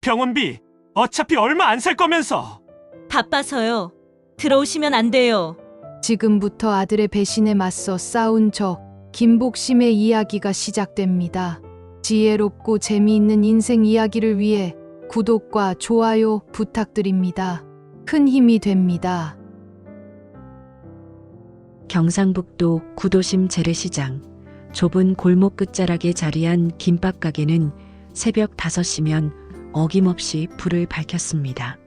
병원비 어차피 얼마 안 살 거면서. 바빠서요. 들어오시면 안 돼요. 지금부터 아들의 배신에 맞서 싸운 저 김복심의 이야기가 시작됩니다. 지혜롭고 재미있는 인생 이야기를 위해 구독과 좋아요 부탁드립니다. 큰 힘이 됩니다. 경상북도 구도심 재래시장 좁은 골목 끝자락에 자리한 김밥 가게는 새벽 5시면 어김없이 불을 밝혔습니다.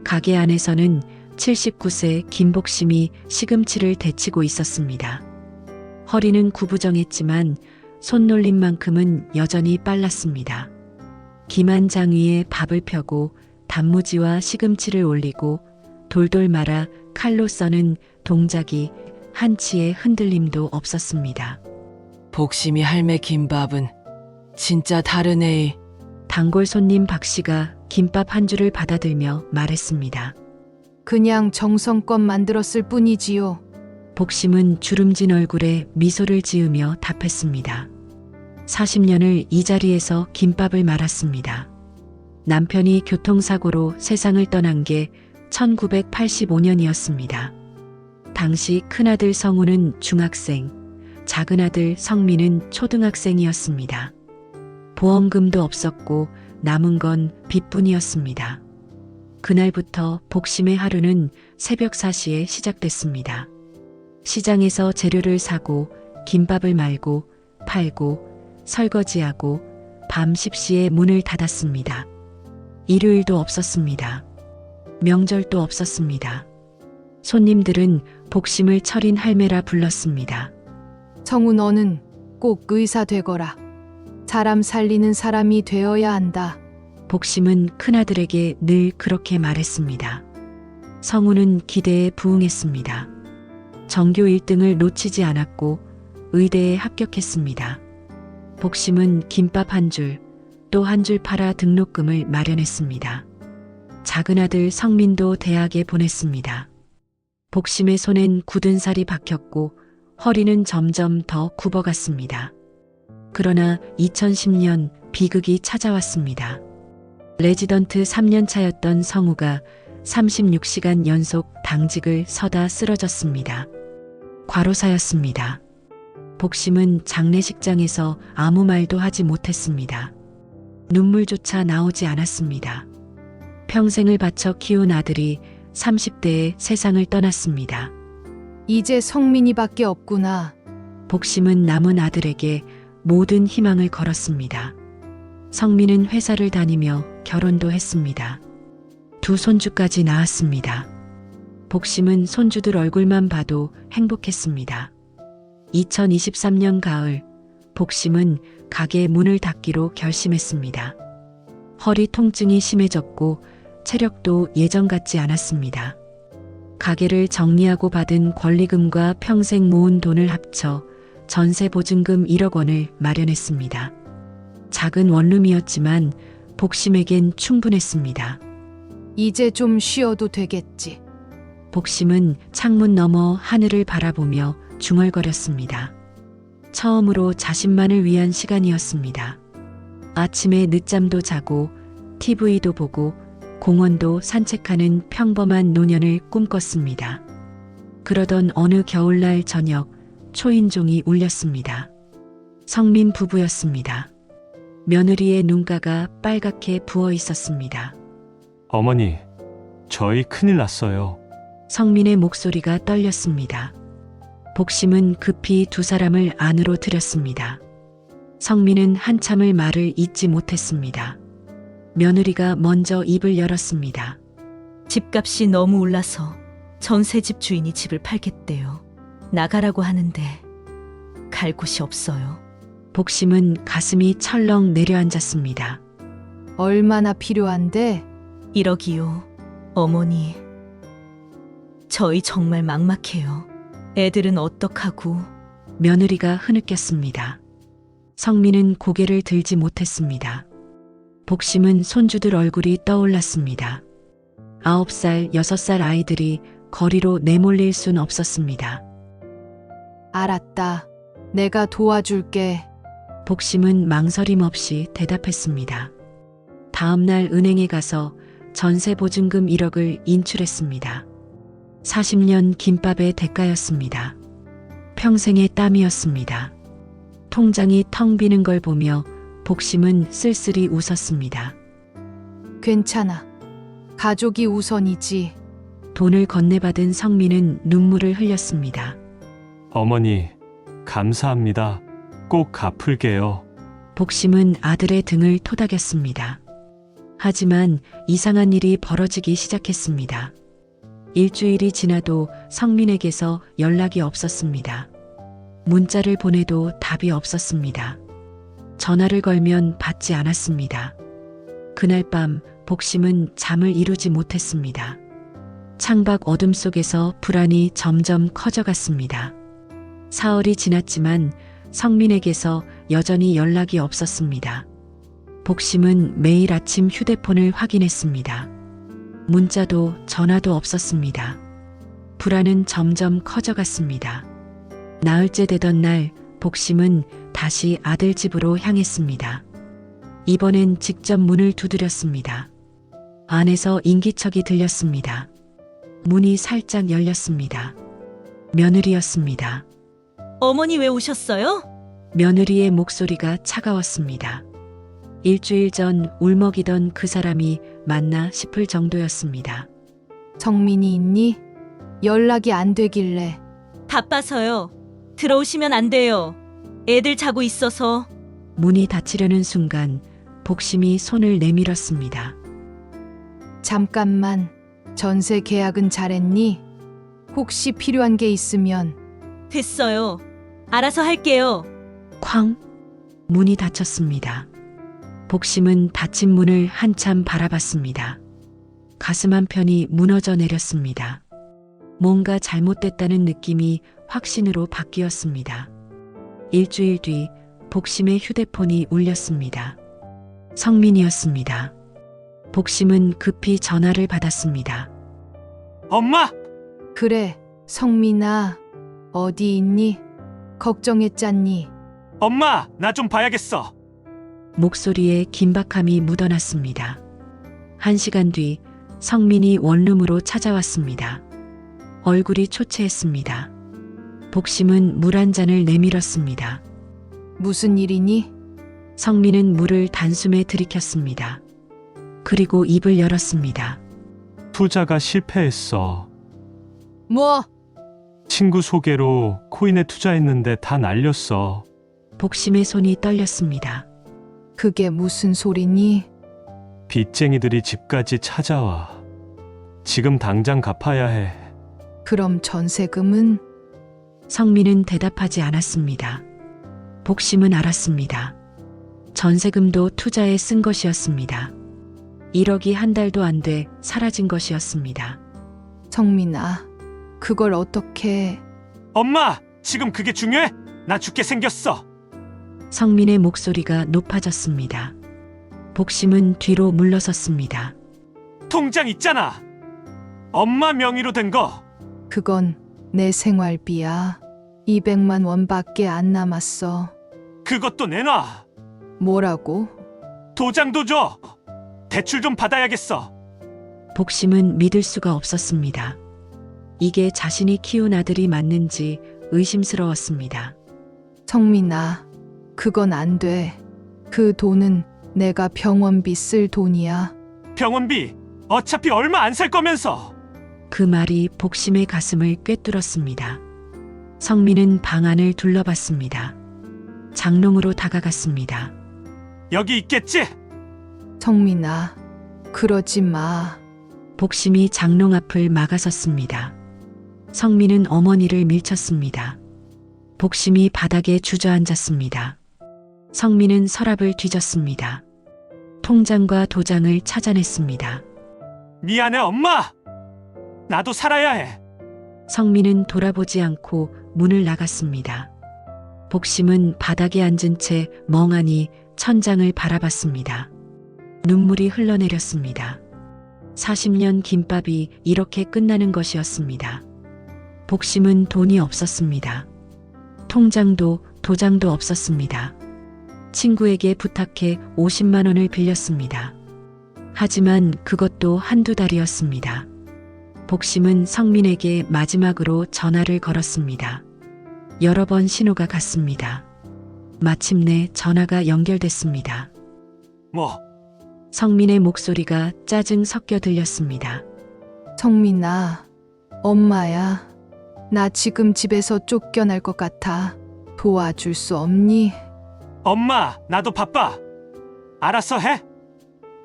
가게 안에서는 79세 김복심이 시금치를 데치고 있었습니다. 허리는 구부정했지만 손놀림만큼은 여전히 빨랐습니다. 김한 장 위에 밥을 펴고 단무지와 시금치를 올리고 돌돌 말아 칼로 써는 동작이 한치의 흔들림도 없었습니다. 복심이 할매 김밥은 진짜 다르네. 단골 손님 박 씨가 김밥 한 줄을 받아들며 말했습니다. 그냥 정성껏 만들었을 뿐이지요. 복심은 주름진 얼굴에 미소를 지으며 답했습니다. 40년을 이 자리에서 김밥을 말았습니다. 남편이 교통사고로 세상을 떠난 게 1985년이었습니다. 당시 큰아들 성우는 중학생, 작은아들 성민은 초등학생이었습니다. 보험금도 없었고 남은 건 빚뿐이었습니다. 그날부터 복심의 하루는 새벽 4시에 시작됐습니다. 시장에서 재료를 사고 김밥을 말고 팔고 설거지하고 밤 10시에 문을 닫았습니다. 일요일도 없었습니다. 명절도 없었습니다. 손님들은 복심을 철인 할매라 불렀습니다. 성우 너는 꼭 의사 되거라. 사람 살리는 사람이 되어야 한다. 복심은 큰아들에게 늘 그렇게 말했습니다. 성우는 기대에 부응했습니다. 전교 1등을 놓치지 않았고 의대에 합격했습니다. 복심은 김밥 한 줄, 또 한 줄 팔아 등록금을 마련했습니다. 작은아들 성민도 대학에 보냈습니다. 복심의 손엔 굳은 살이 박혔고 허리는 점점 더 굽어갔습니다. 그러나 2010년 비극이 찾아왔습니다. 레지던트 3년 차였던 성우가 36시간 연속 당직을 서다 쓰러졌습니다. 과로사였습니다. 복심은 장례식장에서 아무 말도 하지 못했습니다. 눈물조차 나오지 않았습니다. 평생을 바쳐 키운 아들이 30대에 세상을 떠났습니다. 이제 성민이밖에 없구나. 복심은 남은 아들에게 모든 희망을 걸었습니다. 성민은 회사를 다니며 결혼도 했습니다. 2 손주까지 낳았습니다. 복심은 손주들 얼굴만 봐도 행복했습니다. 2023년 가을, 복심은 가게 문을 닫기로 결심했습니다. 허리 통증이 심해졌고 체력도 예전 같지 않았습니다. 가게를 정리하고 받은 권리금과 평생 모은 돈을 합쳐 전세 보증금 1억 원을 마련했습니다. 작은 원룸이었지만 복심에겐 충분했습니다. 이제 좀 쉬어도 되겠지. 복심은 창문 너머 하늘을 바라보며 중얼거렸습니다. 처음으로 자신만을 위한 시간이었습니다. 아침에 늦잠도 자고 TV도 보고 공원도 산책하는 평범한 노년을 꿈꿨습니다. 그러던 어느 겨울날 저녁 초인종이 울렸습니다. 성민 부부였습니다. 며느리의 눈가가 빨갛게 부어 있었습니다. 어머니, 저희 큰일 났어요. 성민의 목소리가 떨렸습니다. 복심은 급히 2 사람을 안으로 들였습니다. 성민은 한참을 말을 잇지 못했습니다. 며느리가 먼저 입을 열었습니다. 집값이 너무 올라서 전세집 주인이 집을 팔겠대요. 나가라고 하는데 갈 곳이 없어요. 복심은 가슴이 철렁 내려앉았습니다. 얼마나 필요한데? 1억이요. 어머니, 저희 정말 막막해요. 애들은 어떡하고. 며느리가 흐느꼈습니다. 성민은 고개를 들지 못했습니다. 복심은 손주들 얼굴이 떠올랐습니다. 9살, 6살 아이들이 거리로 내몰릴 순 없었습니다. 알았다. 내가 도와줄게. 복심은 망설임 없이 대답했습니다. 다음 날 은행에 가서 전세 보증금 1억을 인출했습니다. 40년 김밥의 대가였습니다. 평생의 땀이었습니다. 통장이 텅 비는 걸 보며 복심은 쓸쓸히 웃었습니다. 괜찮아. 가족이 우선이지. 돈을 건네받은 성민은 눈물을 흘렸습니다. 어머니, 감사합니다. 꼭 갚을게요. 복심은 아들의 등을 토닥였습니다. 하지만 이상한 일이 벌어지기 시작했습니다. 일주일이 지나도 성민에게서 연락이 없었습니다. 문자를 보내도 답이 없었습니다. 전화를 걸면 받지 않았습니다. 그날 밤 복심은 잠을 이루지 못했습니다. 창밖 어둠 속에서 불안이 점점 커져갔습니다. 사흘이 지났지만 성민에게서 여전히 연락이 없었습니다. 복심은 매일 아침 휴대폰을 확인했습니다. 문자도 전화도 없었습니다. 불안은 점점 커져갔습니다. 나흘째 되던 날 복심은 다시 아들 집으로 향했습니다. 이번엔 직접 문을 두드렸습니다. 안에서 인기척이 들렸습니다. 문이 살짝 열렸습니다. 며느리였습니다. 어머니 왜 오셨어요? 며느리의 목소리가 차가웠습니다. 일주일 전 울먹이던 그 사람이 맞나 싶을 정도였습니다. 성민이 있니? 연락이 안 되길래. 바빠서요. 들어오시면 안 돼요. 애들 자고 있어서. 문이 닫히려는 순간 복심이 손을 내밀었습니다. 잠깐만. 전세 계약은 잘했니? 혹시 필요한 게 있으면. 됐어요. 알아서 할게요. 쾅! 문이 닫혔습니다. 복심은 닫힌 문을 한참 바라봤습니다. 가슴 한편이 무너져 내렸습니다. 뭔가 잘못됐다는 느낌이 확신으로 바뀌었습니다. 일주일 뒤 복심의 휴대폰이 울렸습니다. 성민이었습니다. 복심은 급히 전화를 받았습니다. 엄마! 그래, 성민아. 어디 있니? 걱정했잖니. 엄마, 나 좀 봐야겠어. 목소리에 긴박함이 묻어났습니다. 1시간 뒤 성민이 원룸으로 찾아왔습니다. 얼굴이 초췌했습니다. 복심은 물 한 잔을 내밀었습니다. 무슨 일이니? 성민은 물을 단숨에 들이켰습니다. 그리고 입을 열었습니다. 투자가 실패했어. 뭐? 친구 소개로 코인에 투자했는데 다 날렸어. 복심의 손이 떨렸습니다. 그게 무슨 소리니? 빚쟁이들이 집까지 찾아와. 지금 당장 갚아야 해. 그럼 전세금은? 성민은 대답하지 않았습니다. 복심은 알았습니다. 전세금도 투자에 쓴 것이었습니다. 1억이 한 달도 안 돼 사라진 것이었습니다. 성민아, 그걸 어떻게... 엄마! 지금 그게 중요해? 나 죽게 생겼어. 성민의 목소리가 높아졌습니다. 복심은 뒤로 물러섰습니다. 통장 있잖아. 엄마 명의로 된 거. 그건 내 생활비야. 200만 원밖에 안 남았어. 그것도 내놔. 뭐라고? 도장도 줘. 대출 좀 받아야겠어. 복심은 믿을 수가 없었습니다. 이게 자신이 키운 아들이 맞는지 의심스러웠습니다. 성민아, 그건 안 돼. 그 돈은 내가 병원비 쓸 돈이야. 병원비 어차피 얼마 안 살 거면서. 그 말이 복심의 가슴을 꿰뚫었습니다. 성민은 방 안을 둘러봤습니다. 장롱으로 다가갔습니다. 여기 있겠지? 성민아, 그러지 마. 복심이 장롱 앞을 막아섰습니다. 성민은 어머니를 밀쳤습니다. 복심이 바닥에 주저앉았습니다. 성민은 서랍을 뒤졌습니다. 통장과 도장을 찾아냈습니다. 미안해 엄마. 나도 살아야 해. 성민은 돌아보지 않고 문을 나갔습니다. 복심은 바닥에 앉은 채 멍하니 천장을 바라봤습니다. 눈물이 흘러내렸습니다. 40년 김밥이 이렇게 끝나는 것이었습니다. 복심은 돈이 없었습니다. 통장도 도장도 없었습니다. 친구에게 부탁해 50만 원을 빌렸습니다. 하지만 그것도 한두 달이었습니다. 복심은 성민에게 마지막으로 전화를 걸었습니다. 여러 번 신호가 갔습니다. 마침내 전화가 연결됐습니다. 뭐, 성민의 목소리가 짜증 섞여 들렸습니다. 성민아, 엄마야. 나 지금 집에서 쫓겨날 것 같아. 도와줄 수 없니? 엄마, 나도 바빠. 알아서 해.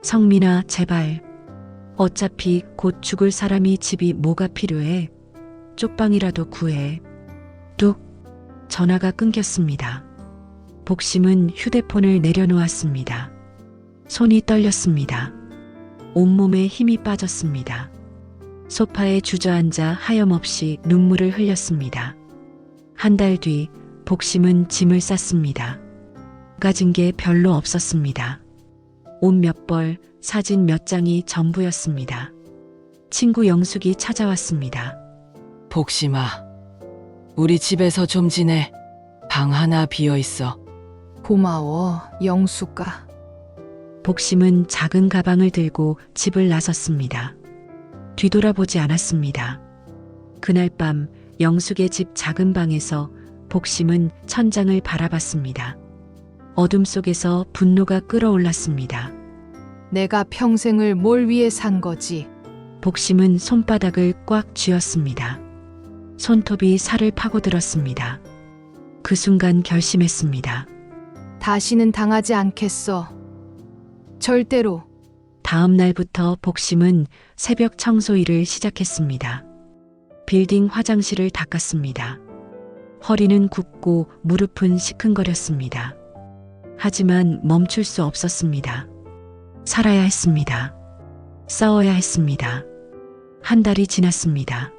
성민아, 제발. 어차피 곧 죽을 사람이 집이 뭐가 필요해. 쪽방이라도 구해. 뚝. 전화가 끊겼습니다. 복심은 휴대폰을 내려놓았습니다. 손이 떨렸습니다. 온몸에 힘이 빠졌습니다. 소파에 주저앉아 하염없이 눈물을 흘렸습니다. 한 달 뒤 복심은 짐을 쌌습니다. 가진 게 별로 없었습니다. 옷 몇 벌, 사진 몇 장이 전부였습니다. 친구 영숙이 찾아왔습니다. 복심아, 우리 집에서 좀 지내. 방 하나 비어 있어. 고마워, 영숙아. 복심은 작은 가방을 들고 집을 나섰습니다. 뒤돌아보지 않았습니다. 그날 밤 영숙의 집 작은 방에서 복심은 천장을 바라봤습니다. 어둠 속에서 분노가 끓어올랐습니다. 내가 평생을 뭘 위해 산 거지? 복심은 손바닥을 꽉 쥐었습니다. 손톱이 살을 파고들었습니다. 그 순간 결심했습니다. 다시는 당하지 않겠어. 절대로. 다음 날부터 복심은 새벽 청소일을 시작했습니다. 빌딩 화장실을 닦았습니다. 허리는 굽고 무릎은 시큰거렸습니다. 하지만 멈출 수 없었습니다. 살아야 했습니다. 싸워야 했습니다. 한 달이 지났습니다.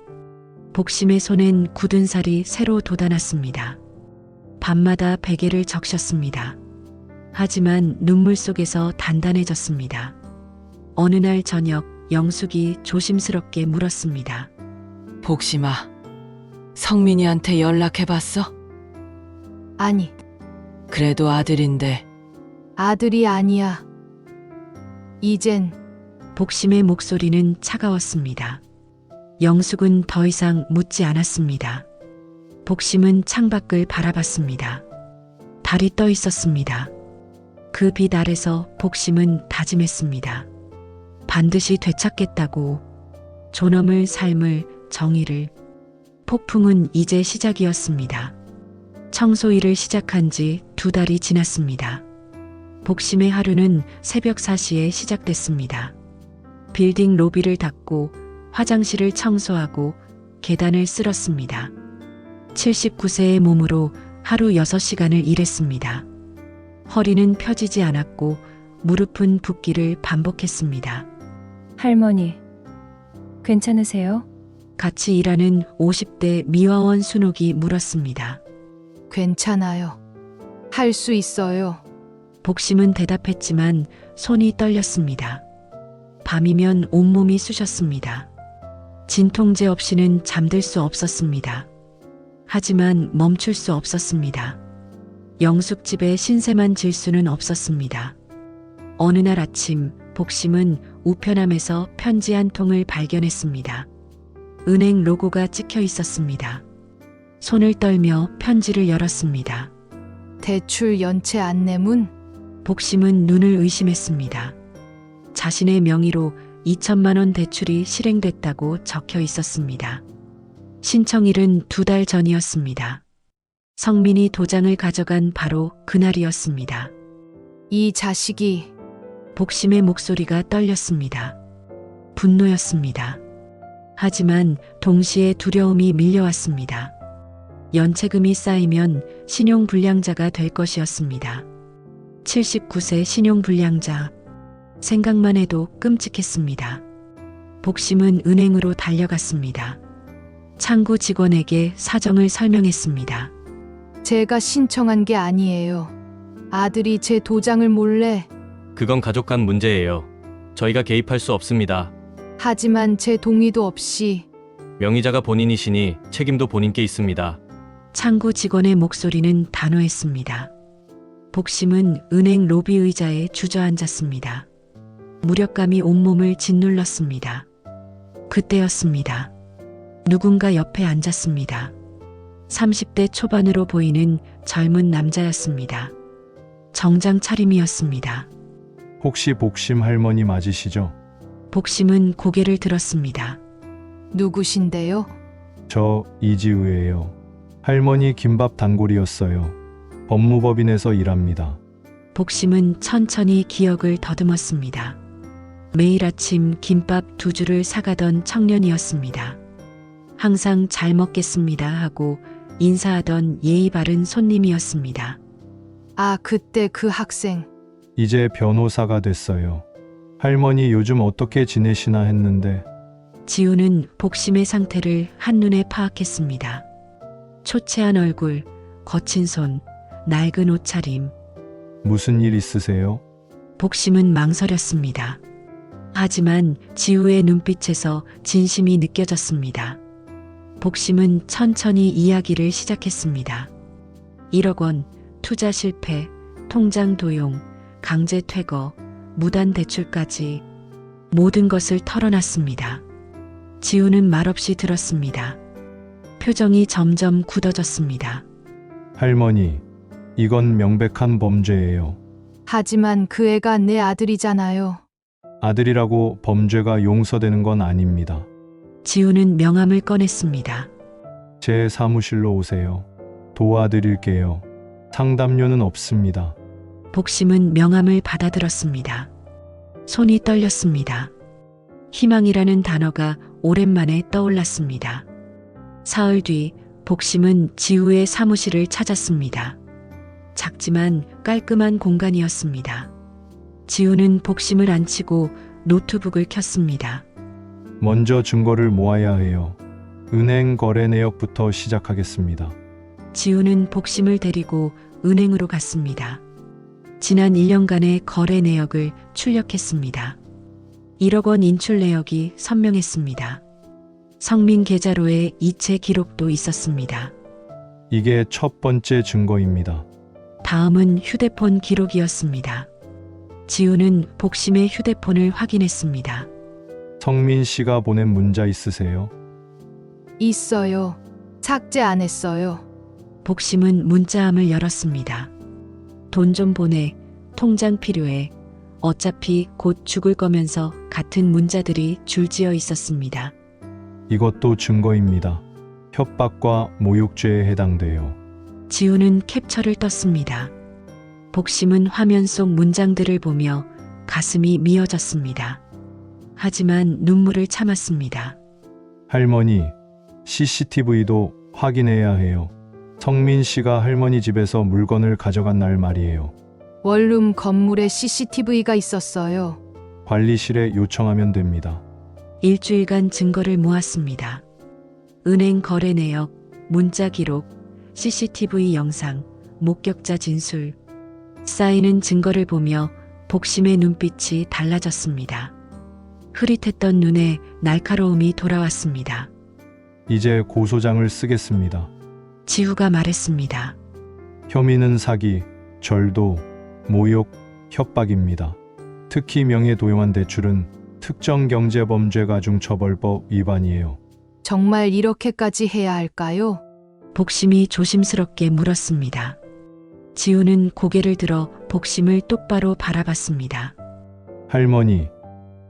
복심의 손엔 굳은 살이 새로 돋아났습니다. 밤마다 베개를 적셨습니다. 하지만 눈물 속에서 단단해졌습니다. 어느 날 저녁 영숙이 조심스럽게 물었습니다. 복심아, 성민이한테 연락해봤어? 아니, 그래도 아들인데. 아들이 아니야. 이젠 복심의 목소리는 차가웠습니다. 영숙은 더 이상 묻지 않았습니다. 복심은 창밖을 바라봤습니다. 달이 떠 있었습니다. 그 빛 아래서 복심은 다짐했습니다. 반드시 되찾겠다고. 존엄을, 삶을, 정의를. 폭풍은 이제 시작이었습니다. 청소일을 시작한 지 2달이 지났습니다. 복심의 하루는 새벽 4시에 시작됐습니다. 빌딩 로비를 닦고 화장실을 청소하고 계단을 쓸었습니다. 79세의 몸으로 하루 6시간을 일했습니다. 허리는 펴지지 않았고 무릎은 붓기를 반복했습니다. 할머니, 괜찮으세요? 같이 일하는 50대 미화원 순옥이 물었습니다. 괜찮아요. 할 수 있어요. 복심은 대답했지만 손이 떨렸습니다. 밤이면 온몸이 쑤셨습니다. 진통제 없이는 잠들 수 없었습니다. 하지만 멈출 수 없었습니다. 영숙집에 신세만 질 수는 없었습니다. 어느 날 아침 복심은 우편함에서 편지 한 통을 발견했습니다. 은행 로고가 찍혀 있었습니다. 손을 떨며 편지를 열었습니다. 대출 연체 안내문? 복심은 눈을 의심했습니다. 자신의 명의로 2천만 원 대출이 실행됐다고 적혀 있었습니다. 신청일은 2달 전이었습니다. 성민이 도장을 가져간 바로 그날이었습니다. 이 자식이 복심의 목소리가 떨렸습니다. 분노였습니다. 하지만 동시에 두려움이 밀려왔습니다. 연체금이 쌓이면 신용불량자가 될 것이었습니다. 79세 신용불량자. 생각만 해도 끔찍했습니다. 복심은 은행으로 달려갔습니다. 창구 직원에게 사정을 설명했습니다. 제가 신청한 게 아니에요. 아들이 제 도장을 몰래. 그건 가족 간 문제예요. 저희가 개입할 수 없습니다. 하지만 제 동의도 없이. 명의자가 본인이시니 책임도 본인께 있습니다. 창구 직원의 목소리는 단호했습니다. 복심은 은행 로비 의자에 주저앉았습니다. 무력감이 온몸을 짓눌렀습니다. 그때였습니다. 누군가 옆에 앉았습니다. 30대 초반으로 보이는 젊은 남자였습니다. 정장 차림이었습니다. 혹시 복심 할머니 맞으시죠? 복심은 고개를 들었습니다. 누구신데요? 저 이지우예요. 할머니 김밥 단골이었어요. 법무법인에서 일합니다. 복심은 천천히 기억을 더듬었습니다. 매일 아침 김밥 2줄을 사가던 청년이었습니다. 항상 잘 먹겠습니다 하고 인사하던 예의 바른 손님이었습니다. 아, 그때 그 학생. 이제 변호사가 됐어요. 할머니 요즘 어떻게 지내시나 했는데 지우는 복심의 상태를 한눈에 파악했습니다. 초췌한 얼굴, 거친 손, 낡은 옷차림. 무슨 일 있으세요? 복심은 망설였습니다. 하지만 지우의 눈빛에서 진심이 느껴졌습니다. 복심은 천천히 이야기를 시작했습니다. 1억 원, 투자 실패, 통장 도용, 강제 퇴거, 무단 대출까지 모든 것을 털어놨습니다. 지우는 말없이 들었습니다. 표정이 점점 굳어졌습니다. 할머니, 이건 명백한 범죄예요. 하지만 그 애가 내 아들이잖아요. 아들이라고 범죄가 용서되는 건 아닙니다. 지우는 명함을 꺼냈습니다. 제 사무실로 오세요. 도와드릴게요. 상담료는 없습니다. 복심은 명함을 받아들었습니다. 손이 떨렸습니다. 희망이라는 단어가 오랜만에 떠올랐습니다. 사흘 뒤 복심은 지우의 사무실을 찾았습니다. 작지만 깔끔한 공간이었습니다. 지우는 복심을 앉히고 노트북을 켰습니다. 먼저 증거를 모아야 해요. 은행 거래 내역부터 시작하겠습니다. 지우는 복심을 데리고 은행으로 갔습니다. 지난 1년간의 거래 내역을 출력했습니다. 1억 원 인출 내역이 선명했습니다. 성민 계좌로의 이체 기록도 있었습니다. 이게 첫 번째 증거입니다. 다음은 휴대폰 기록이었습니다. 지우는 복심의 휴대폰을 확인했습니다. 성민 씨가 보낸 문자 있으세요? 있어요. 삭제 안 했어요. 복심은 문자함을 열었습니다. 돈 좀 보내, 통장 필요해, 어차피 곧 죽을 거면서 같은 문자들이 줄지어 있었습니다. 이것도 증거입니다. 협박과 모욕죄에 해당돼요. 지우는 캡처를 떴습니다. 복심은 화면 속 문장들을 보며 가슴이 미어졌습니다. 하지만 눈물을 참았습니다. 할머니, CCTV도 확인해야 해요. 성민 씨가 할머니 집에서 물건을 가져간 날 말이에요. 원룸 건물에 CCTV가 있었어요. 관리실에 요청하면 됩니다. 일주일간 증거를 모았습니다. 은행 거래 내역, 문자 기록, CCTV 영상, 목격자 진술. 쌓이는 증거를 보며 복심의 눈빛이 달라졌습니다. 흐릿했던 눈에 날카로움이 돌아왔습니다. 이제 고소장을 쓰겠습니다. 지우가 말했습니다. 혐의는 사기, 절도, 모욕, 협박입니다. 특히 명예도용한 대출은 특정경제범죄가중처벌법 위반이에요. 정말 이렇게까지 해야 할까요? 복심이 조심스럽게 물었습니다. 지우는 고개를 들어 복심을 똑바로 바라봤습니다. 할머니,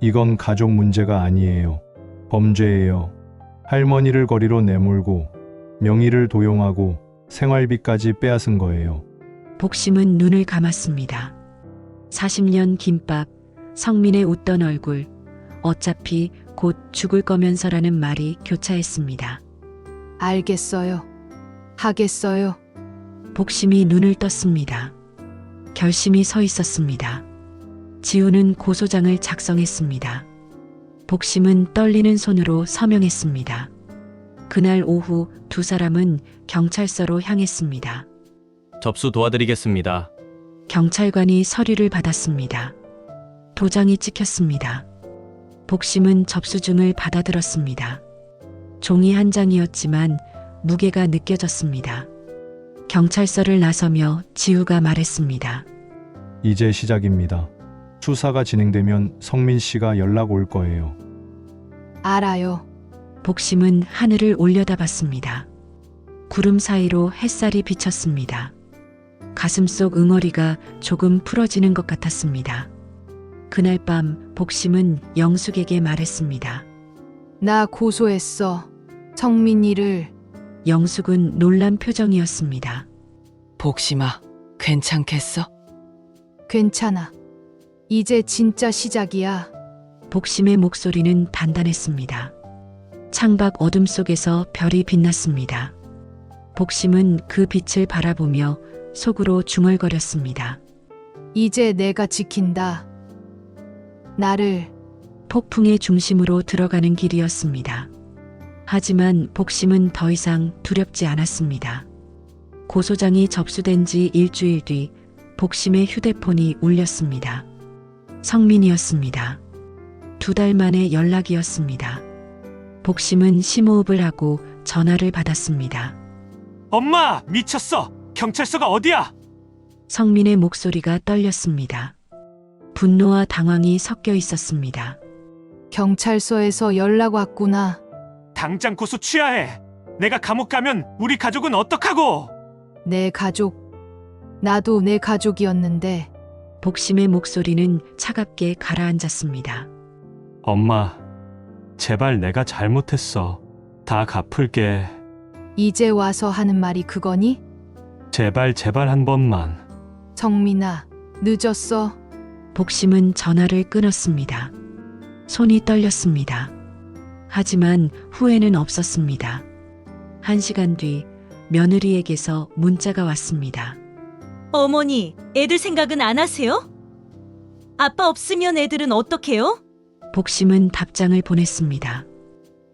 이건 가족 문제가 아니에요. 범죄예요. 할머니를 거리로 내몰고 명의를 도용하고 생활비까지 빼앗은 거예요. 복심은 눈을 감았습니다. 40년 김밥, 성민의 웃던 얼굴, 어차피 곧 죽을 거면서라는 말이 교차했습니다. 알겠어요. 하겠어요. 복심이 눈을 떴습니다. 결심이 서 있었습니다. 지우는 고소장을 작성했습니다. 복심은 떨리는 손으로 서명했습니다. 그날 오후 두 사람은 경찰서로 향했습니다. 접수 도와드리겠습니다. 경찰관이 서류를 받았습니다. 도장이 찍혔습니다. 복심은 접수증을 받아들었습니다. 종이 한 장이었지만 무게가 느껴졌습니다. 경찰서를 나서며 지우가 말했습니다. 이제 시작입니다. 수사가 진행되면 성민 씨가 연락 올 거예요. 알아요. 복심은 하늘을 올려다봤습니다. 구름 사이로 햇살이 비쳤습니다. 가슴속 응어리가 조금 풀어지는 것 같았습니다. 그날 밤 복심은 영숙에게 말했습니다. 나 고소했어. 성민이를. 영숙은 놀란 표정이었습니다. 복심아, 괜찮겠어? 괜찮아. 이제 진짜 시작이야. 복심의 목소리는 단단했습니다. 창밖 어둠 속에서 별이 빛났습니다. 복심은 그 빛을 바라보며 속으로 중얼거렸습니다. 이제 내가 지킨다. 나를. 폭풍의 중심으로 들어가는 길이었습니다. 하지만 복심은 더 이상 두렵지 않았습니다. 고소장이 접수된 지 일주일 뒤 복심의 휴대폰이 울렸습니다. 성민이었습니다. 2달 만의 연락이었습니다. 복심은 심호흡을 하고 전화를 받았습니다. 엄마, 미쳤어. 경찰서가 어디야? 성민의 목소리가 떨렸습니다. 분노와 당황이 섞여 있었습니다. 경찰서에서 연락 왔구나. 당장 고소 취하해. 내가 감옥 가면 우리 가족은 어떡하고? 내 가족. 나도 내 가족이었는데. 복심의 목소리는 차갑게 가라앉았습니다. 엄마, 제발 내가 잘못했어. 다 갚을게. 이제 와서 하는 말이 그거니? 제발 한 번만. 성민아, 늦었어. 복심은 전화를 끊었습니다. 손이 떨렸습니다. 하지만 후회는 없었습니다. 1시간 뒤 며느리에게서 문자가 왔습니다. 어머니, 애들 생각은 안 하세요? 아빠 없으면 애들은 어떡해요? 복심은 답장을 보냈습니다.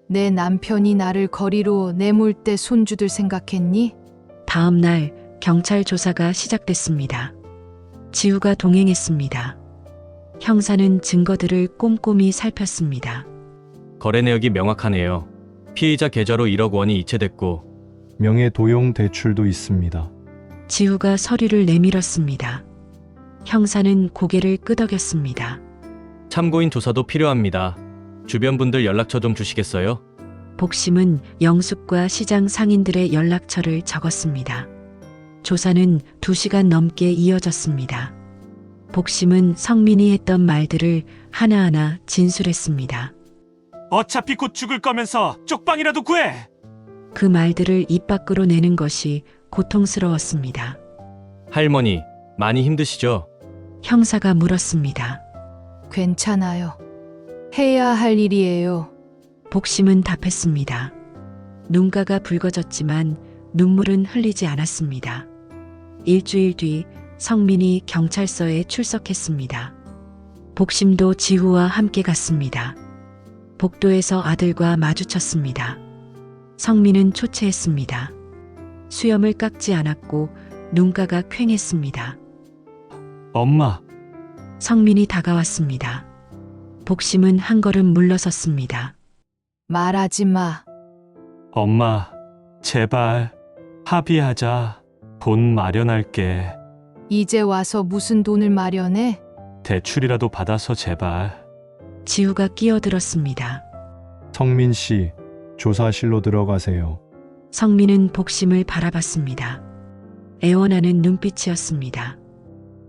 내 남편이 나를 거리로 내몰 때 손주들 생각했니? 다음 날 경찰 조사가 시작됐습니다. 지우가 동행했습니다. 형사는 증거들을 꼼꼼히 살폈습니다. 거래 내역이 명확하네요. 피의자 계좌로 1억 원이 이체됐고 명예 도용 대출도 있습니다. 지우가 서류를 내밀었습니다. 형사는 고개를 끄덕였습니다. 참고인 조사도 필요합니다. 주변 분들 연락처 좀 주시겠어요? 복심은 영숙과 시장 상인들의 연락처를 적었습니다. 조사는 2시간 넘게 이어졌습니다. 복심은 성민이 했던 말들을 하나하나 진술했습니다. 어차피 곧 죽을 거면서 쪽방이라도 구해. 그 말들을 입 밖으로 내는 것이 고통스러웠습니다. 할머니, 많이 힘드시죠? 형사가 물었습니다. 괜찮아요. 해야 할 일이에요. 복심은 답했습니다. 눈가가 붉어졌지만 눈물은 흘리지 않았습니다. 일주일 뒤 성민이 경찰서에 출석했습니다. 복심도 지우와 함께 갔습니다. 복도에서 아들과 마주쳤습니다. 성민은 초췌했습니다. 수염을 깎지 않았고 눈가가 퀭했습니다. 엄마, 성민이 다가왔습니다. 복심은 한 걸음 물러섰습니다. 말하지 마. 엄마, 제발 합의하자. 돈 마련할게. 이제 와서 무슨 돈을 마련해? 대출이라도 받아서 제발. 지우가 끼어들었습니다. 성민 씨, 조사실로 들어가세요. 성민은 복심을 바라봤습니다. 애원하는 눈빛이었습니다.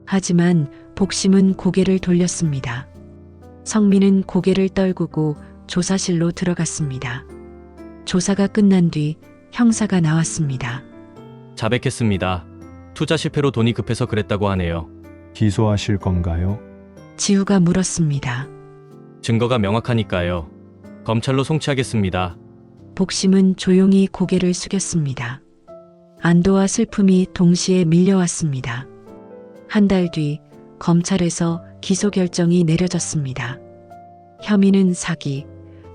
하지만 복심은 고개를 돌렸습니다. 성민은 고개를 떨구고 조사실로 들어갔습니다. 조사가 끝난 뒤 형사가 나왔습니다. 자백했습니다. 투자 실패로 돈이 급해서 그랬다고 하네요. 기소하실 건가요? 지우가 물었습니다. 증거가 명확하니까요. 검찰로 송치하겠습니다. 복심은 조용히 고개를 숙였습니다. 안도와 슬픔이 동시에 밀려왔습니다. 1달 뒤 검찰에서 기소 결정이 내려졌습니다. 혐의는 사기,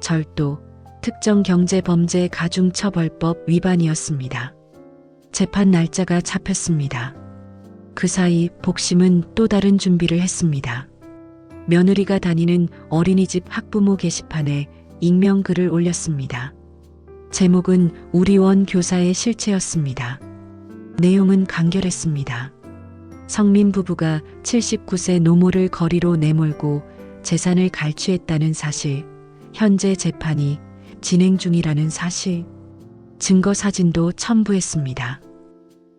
절도, 특정경제범죄 가중처벌법 위반이었습니다. 재판 날짜가 잡혔습니다. 그 사이 복심은 또 다른 준비를 했습니다. 며느리가 다니는 어린이집 학부모 게시판에 익명글을 올렸습니다. 제목은 우리 원 교사의 실체였습니다. 내용은 간결했습니다. 성민 부부가 79세 노모를 거리로 내몰고 재산을 갈취했다는 사실, 현재 재판이 진행 중이라는 사실, 증거 사진도 첨부했습니다.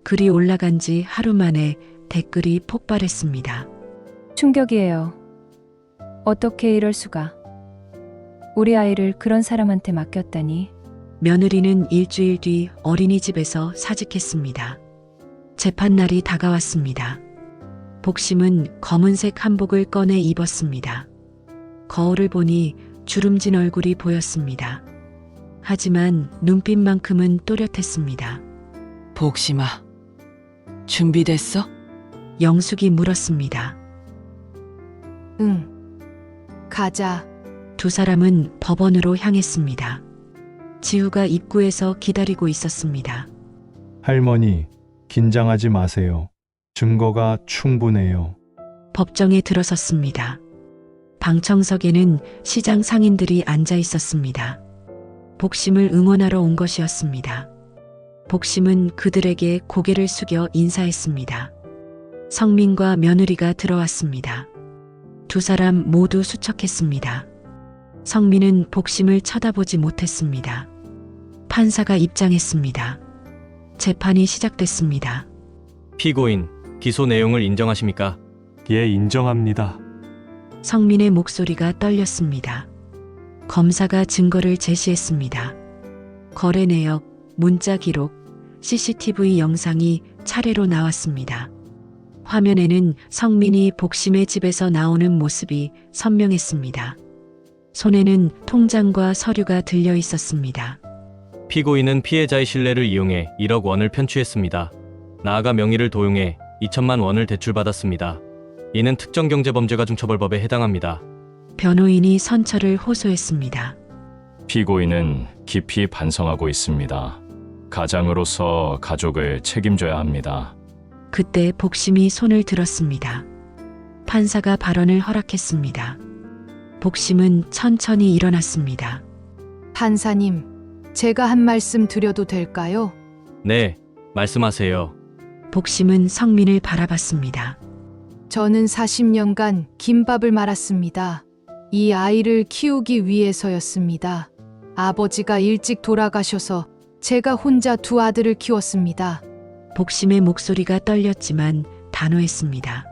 글이 올라간 지 하루 만에 댓글이 폭발했습니다. 충격이에요. 어떻게 이럴 수가. 우리 아이를 그런 사람한테 맡겼다니. 며느리는 일주일 뒤 어린이집에서 사직했습니다. 재판날이 다가왔습니다. 복심은 검은색 한복을 꺼내 입었습니다. 거울을 보니 주름진 얼굴이 보였습니다. 하지만 눈빛만큼은 또렷했습니다. 복심아, 준비됐어? 영숙이 물었습니다. 응. 가자. 두 사람은 법원으로 향했습니다. 지우가 입구에서 기다리고 있었습니다. 할머니, 긴장하지 마세요. 증거가 충분해요. 법정에 들어섰습니다. 방청석에는 시장 상인들이 앉아 있었습니다. 복심을 응원하러 온 것이었습니다. 복심은 그들에게 고개를 숙여 인사했습니다. 성민과 며느리가 들어왔습니다. 두 사람 모두 수척했습니다. 성민은 복심을 쳐다보지 못했습니다. 판사가 입장했습니다. 재판이 시작됐습니다. 피고인, 기소 내용을 인정하십니까? 예, 인정합니다. 성민의 목소리가 떨렸습니다. 검사가 증거를 제시했습니다. 거래 내역, 문자 기록, CCTV 영상이 차례로 나왔습니다. 화면에는 성민이 복심의 집에서 나오는 모습이 선명했습니다. 손에는 통장과 서류가 들려 있었습니다. 피고인은 피해자의 신뢰를 이용해 1억 원을 편취했습니다. 나아가 명의를 도용해 2천만 원을 대출받았습니다. 이는 특정경제범죄가중처벌법에 해당합니다. 변호인이 선처를 호소했습니다. 피고인은 깊이 반성하고 있습니다. 가장으로서 가족을 책임져야 합니다. 그때 복심이 손을 들었습니다. 판사가 발언을 허락했습니다. 복심은 천천히 일어났습니다. 판사님, 제가 한 말씀 드려도 될까요? 네, 말씀하세요. 복심은 성민을 바라봤습니다. 저는 40년간 김밥을 말았습니다. 이 아이를 키우기 위해서였습니다. 아버지가 일찍 돌아가셔서 제가 혼자 두 아들을 키웠습니다. 복심의 목소리가 떨렸지만 단호했습니다.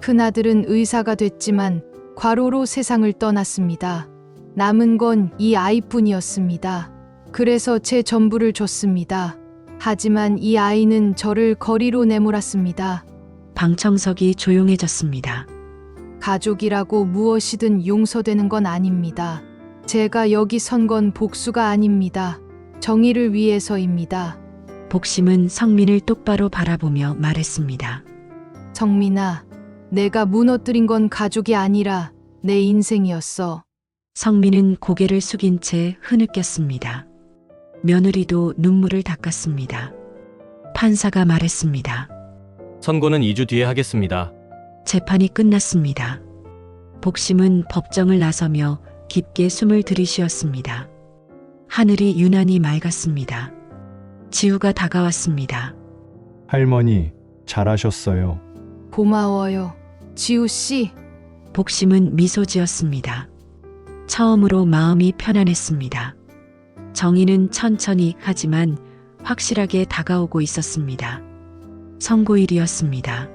큰아들은 의사가 됐지만 과로로 세상을 떠났습니다. 남은 건 이 아이뿐이었습니다. 그래서 제 전부를 줬습니다. 하지만 이 아이는 저를 거리로 내몰았습니다. 방청석이 조용해졌습니다. 가족이라고 무엇이든 용서되는 건 아닙니다. 제가 여기 선 건 복수가 아닙니다. 정의를 위해서입니다. 복심은 성민을 똑바로 바라보며 말했습니다. 성민아, 내가 무너뜨린 건 가족이 아니라 내 인생이었어. 성민은 고개를 숙인 채 흐느꼈습니다. 며느리도 눈물을 닦았습니다. 판사가 말했습니다. 선고는 2주 뒤에 하겠습니다. 재판이 끝났습니다. 복심은 법정을 나서며 깊게 숨을 들이쉬었습니다. 하늘이 유난히 맑았습니다. 지우가 다가왔습니다. 할머니, 잘하셨어요. 고마워요. 지우 씨, 복심은 미소 지었습니다. 처음으로 마음이 편안했습니다. 정의는 천천히 하지만 확실하게 다가오고 있었습니다. 선고일이었습니다.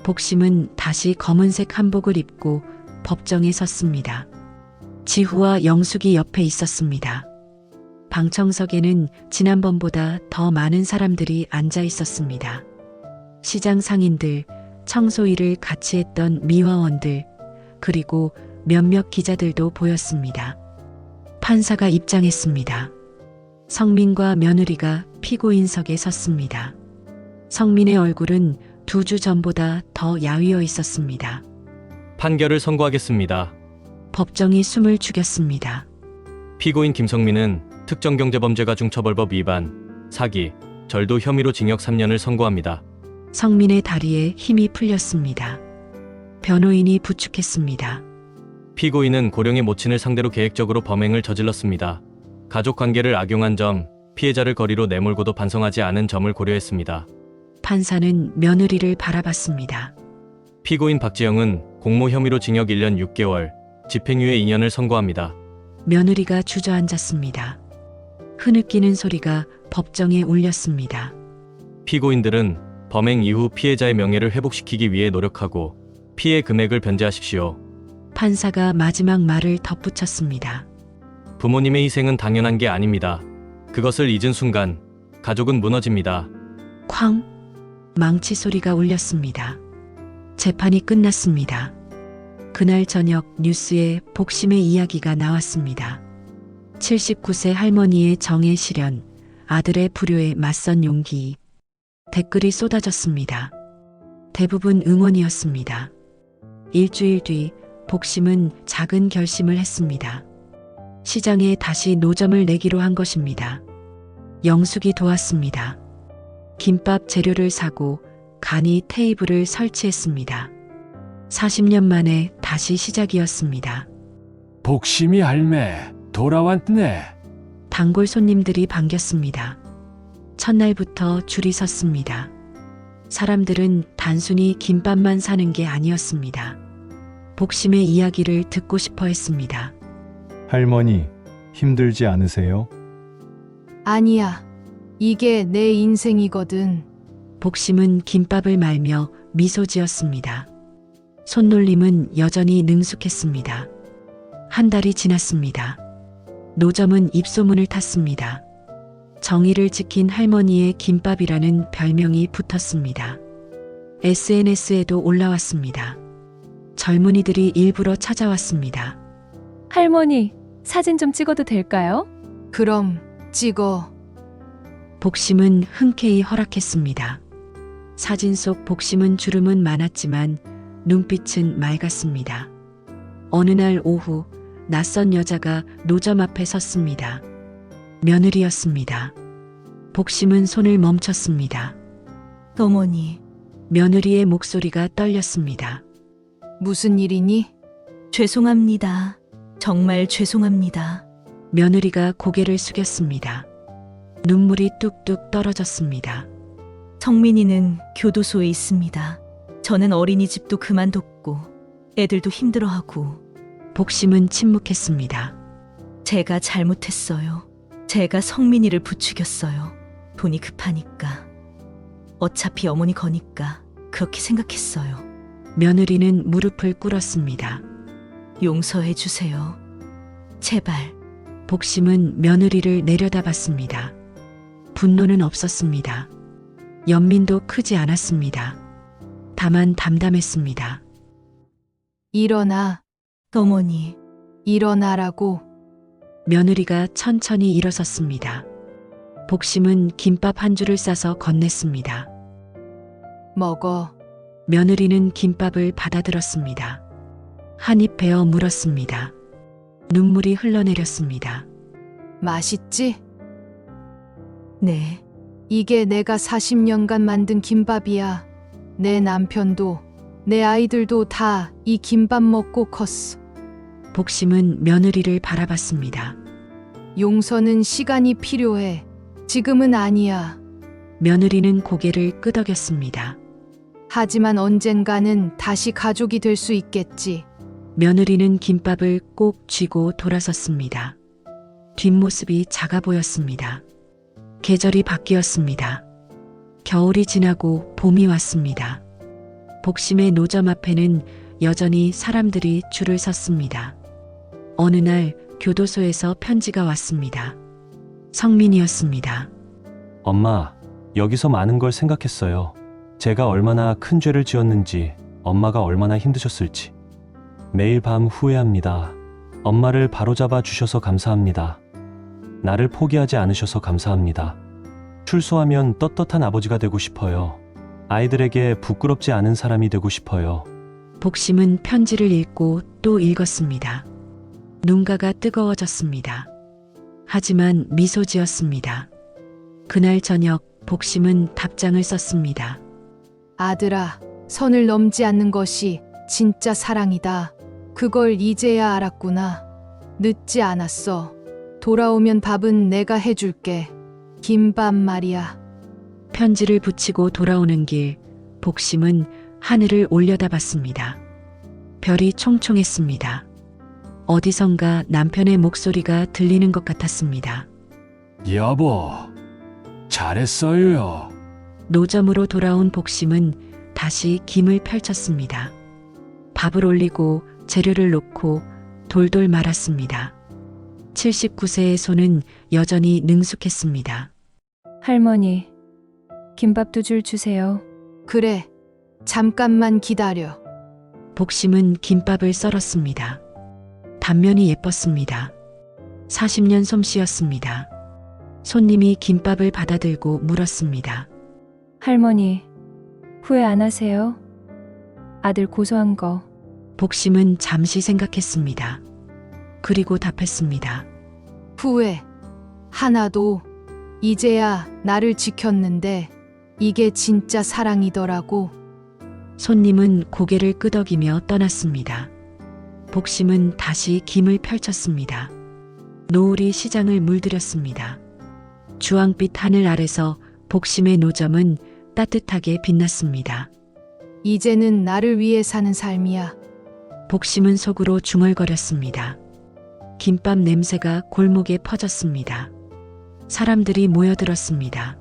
복심은 다시 검은색 한복을 입고 법정에 섰습니다. 지후와 영숙이 옆에 있었습니다. 방청석에는 지난번보다 더 많은 사람들이 앉아 있었습니다. 시장 상인들, 청소 일을 같이 했던 미화원들, 그리고 몇몇 기자들도 보였습니다. 판사가 입장했습니다. 성민과 며느리가 피고인석에 섰습니다. 성민의 얼굴은 2주 전보다 더 야위어 있었습니다. 판결을 선고하겠습니다. 법정이 숨을 죽였습니다. 피고인 김성민은 특정경제범죄가중처벌법 위반, 사기, 절도 혐의로 징역 3년을 선고합니다. 성민의 다리에 힘이 풀렸습니다. 변호인이 부축했습니다. 피고인은 고령의 모친을 상대로 계획적으로 범행을 저질렀습니다. 가족관계를 악용한 점, 피해자를 거리로 내몰고도 반성하지 않은 점을 고려했습니다. 판사는 며느리를 바라봤습니다. 피고인 박지영은 공모 혐의로 징역 1년 6개월, 집행유예 2년을 선고합니다. 며느리가 주저앉았습니다. 흐느끼는 소리가 법정에 울렸습니다. 피고인들은 범행 이후 피해자의 명예를 회복시키기 위해 노력하고 피해 금액을 변제하십시오. 판사가 마지막 말을 덧붙였습니다. 부모님의 희생은 당연한 게 아닙니다. 그것을 잊은 순간 가족은 무너집니다. 쾅! 망치 소리가 울렸습니다. 재판이 끝났습니다. 그날 저녁 뉴스에 복심의 이야기가 나왔습니다. 79세 할머니의 정의 실현, 아들의 불효에 맞선 용기. 댓글이 쏟아졌습니다. 대부분 응원이었습니다. 일주일 뒤 복심은 작은 결심을 했습니다. 시장에 다시 노점을 내기로 한 것입니다. 영숙이 도왔습니다. 김밥 재료를 사고 간이 테이블을 설치했습니다. 40년 만에 다시 시작이었습니다. 복심이 할매 돌아왔네. 단골 손님들이 반겼습니다. 첫날부터 줄이 섰습니다. 사람들은 단순히 김밥만 사는 게 아니었습니다. 복심의 이야기를 듣고 싶어 했습니다. 할머니, 힘들지 않으세요? 아니야. 이게 내 인생이거든. 복심은 김밥을 말며 미소 지었습니다. 손놀림은 여전히 능숙했습니다. 한 달이 지났습니다. 노점은 입소문을 탔습니다. 정의를 지킨 할머니의 김밥이라는 별명이 붙었습니다. SNS에도 올라왔습니다. 젊은이들이 일부러 찾아왔습니다. 할머니, 사진 좀 찍어도 될까요? 그럼 찍어. 복심은 흔쾌히 허락했습니다. 사진 속 복심은 주름은 많았지만 눈빛은 맑았습니다. 어느 날 오후 낯선 여자가 노점 앞에 섰습니다. 며느리였습니다. 복심은 손을 멈췄습니다. 어머니, 며느리의 목소리가 떨렸습니다. 무슨 일이니? 죄송합니다. 정말 죄송합니다. 며느리가 고개를 숙였습니다. 눈물이 뚝뚝 떨어졌습니다. 성민이는 교도소에 있습니다. 저는 어린이집도 그만뒀고 애들도 힘들어하고 복심은 침묵했습니다. 제가 잘못했어요. 제가 성민이를 부추겼어요. 돈이 급하니까. 어차피 어머니 거니까 그렇게 생각했어요. 며느리는 무릎을 꿇었습니다. 용서해 주세요. 제발. 복심은 며느리를 내려다봤습니다. 분노는 없었습니다. 연민도 크지 않았습니다. 다만 담담했습니다. 일어나. 어머니, 일어나라고. 며느리가 천천히 일어섰습니다. 복심은 김밥 한 줄을 싸서 건넸습니다. 먹어. 며느리는 김밥을 받아들었습니다. 한 입 베어 물었습니다. 눈물이 흘러내렸습니다. 맛있지? 네. 이게 내가 40년간 만든 김밥이야. 내 남편도, 내 아이들도 다 이 김밥 먹고 컸어. 복심은 며느리를 바라봤습니다. 용서는 시간이 필요해. 지금은 아니야. 며느리는 고개를 끄덕였습니다. 하지만 언젠가는 다시 가족이 될 수 있겠지. 며느리는 김밥을 꼭 쥐고 돌아섰습니다. 뒷모습이 작아 보였습니다. 계절이 바뀌었습니다. 겨울이 지나고 봄이 왔습니다. 복심의 노점 앞에는 여전히 사람들이 줄을 섰습니다. 어느 날 교도소에서 편지가 왔습니다. 성민이었습니다. 엄마, 여기서 많은 걸 생각했어요. 제가 얼마나 큰 죄를 지었는지, 엄마가 얼마나 힘드셨을지. 매일 밤 후회합니다. 엄마를 바로잡아 주셔서 감사합니다. 나를 포기하지 않으셔서 감사합니다. 출소하면 떳떳한 아버지가 되고 싶어요. 아이들에게 부끄럽지 않은 사람이 되고 싶어요. 복심은 편지를 읽고 또 읽었습니다. 눈가가 뜨거워졌습니다. 하지만 미소 지었습니다. 그날 저녁 복심은 답장을 썼습니다. 아들아, 선을 넘지 않는 것이 진짜 사랑이다. 그걸 이제야 알았구나. 늦지 않았어. 돌아오면 밥은 내가 해줄게. 김밥 말이야. 편지를 붙이고 돌아오는 길, 복심은 하늘을 올려다봤습니다. 별이 총총했습니다. 어디선가 남편의 목소리가 들리는 것 같았습니다. 여보, 잘했어요. 노점으로 돌아온 복심은 다시 김을 펼쳤습니다. 밥을 올리고 재료를 놓고 돌돌 말았습니다. 79세의 손은 여전히 능숙했습니다. 할머니, 김밥 2줄 주세요. 그래, 잠깐만 기다려. 복심은 김밥을 썰었습니다. 단면이 예뻤습니다. 40년 솜씨였습니다. 손님이 김밥을 받아들고 물었습니다. 할머니, 후회 안 하세요? 아들 고소한 거. 복심은 잠시 생각했습니다. 그리고 답했습니다. 후회. 하나도. 이제야 나를 지켰는데 이게 진짜 사랑이더라고. 손님은 고개를 끄덕이며 떠났습니다. 복심은 다시 김을 펼쳤습니다. 노을이 시장을 물들였습니다. 주황빛 하늘 아래서 복심의 노점은 따뜻하게 빛났습니다. 이제는 나를 위해 사는 삶이야. 복심은 속으로 중얼거렸습니다. 김밥 냄새가 골목에 퍼졌습니다. 사람들이 모여들었습니다.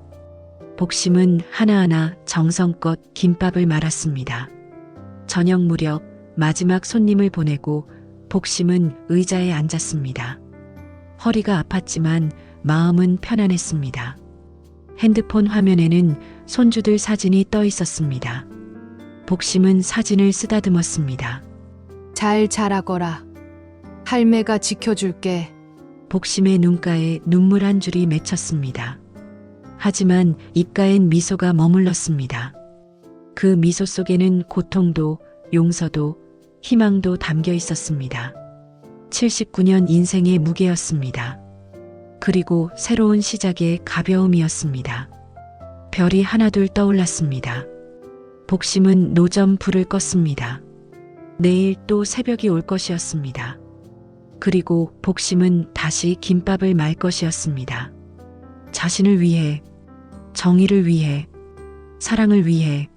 복심은 하나하나 정성껏 김밥을 말았습니다. 저녁 무렵 마지막 손님을 보내고 복심은 의자에 앉았습니다. 허리가 아팠지만 마음은 편안했습니다. 핸드폰 화면에는 손주들 사진이 떠 있었습니다. 복심은 사진을 쓰다듬었습니다. 잘 자라거라. 할매가 지켜줄게. 복심의 눈가에 눈물 한 줄이 맺혔습니다. 하지만 입가엔 미소가 머물렀습니다. 그 미소 속에는 고통도 용서도 희망도 담겨 있었습니다. 79년 인생의 무게였습니다. 그리고 새로운 시작의 가벼움이었습니다. 별이 하나둘 떠올랐습니다. 복심은 노점 불을 껐습니다. 내일 또 새벽이 올 것이었습니다. 그리고 복심은 다시 김밥을 말 것이었습니다. 자신을 위해, 정의를 위해, 사랑을 위해,